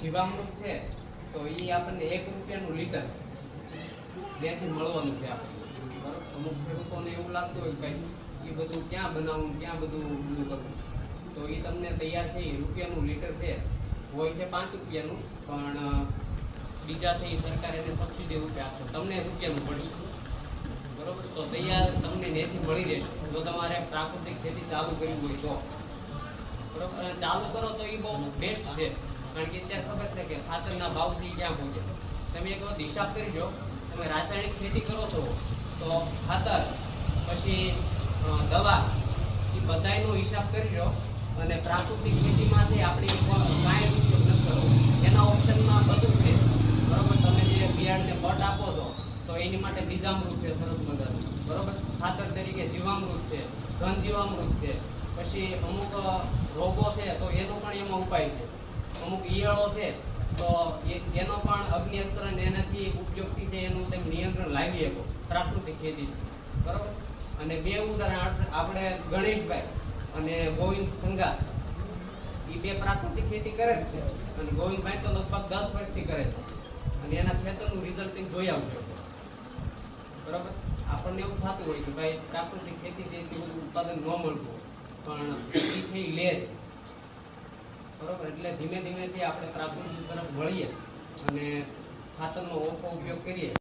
જીવામૃત છે તો એ આપણને 1 રૂપિયાનું લીટર ત્યાંથી મળવાનું છે આપણને, બરાબર. અમુક ખેડૂતોને એવું લાગતું હોય કે ભાઈ એ બધું ક્યાં બનાવવું, ક્યાં બધું કરવું, તો એ તમને તૈયાર છે. એ રૂપિયાનું લીટર છે, હોય છે 5 રૂપિયાનું, પણ બીજા છે એ સરકાર એને સબસિડી રૂપે આપશે, તમને રૂપિયાનું પડશે, બરોબર. તો તૈયાર તમને નેથી મળી રહેશે જો તમારે પ્રાકૃતિક ખેતી ચાલુ કરવી હોય તો, બરોબર. અને ચાલુ કરો તો એ બહુ બેસ્ટ છે, કારણ કે અત્યારે ખબર છે કે ખાતરના ભાવથી ક્યાં પહોંચે. તમે એક વખત હિસાબ કરજો, તમે રાસાયણિક ખેતી કરો છો તો ખાતર પછી દવા એ બધાનો હિસાબ કરજો, અને પ્રાકૃતિક ખેતીમાંથી આપણી કાંઈ ઉપયોગ ન કરો, એના ઓપ્શનમાં બધું છે, બરોબર. તમે જે બિયારણને પટ આપો છો તો એની માટે બીજામૃત છે સરસ મજાનું, બરોબર. ખાતર તરીકે જીવામૃત છે, ઘન જીવામૃત છે, પછી અમુક રોગો છે તો એનો પણ એમાં ઉપાય છે, અમુક ઈયળો છે તો એનો પણ અગ્નિઅસ્ત્ર અને એનાથી ઉપયોગથી છે એનું તેમ નિયંત્રણ લાવી શકો પ્રાકૃતિક ખેતી, બરોબર. અને 2 ઉદાહરણ આપણે ગણેશભાઈ અને ગોવિંદ સંઘા, એ 2 પ્રાકૃતિક ખેતી કરે જ છે, અને ગોવિંદભાઈ તો લગભગ 10 વર્ષથી કરે છે, અને એના ખેતરનું રિઝલ્ટ જોઈ આવજો, બરોબર. આપણને એવું થતું હોય કે ભાઈ પ્રાકૃતિક ખેતી છે એટલું બધું ઉત્પાદન ન મળતું, પણ એ છે એ લે છે, બરોબર. એટલે ધીમે ધીમેથી આપણે પ્રાકૃતિક તરફ વળીએ અને ખાતરનો ઓછો ઉપયોગ કરીએ.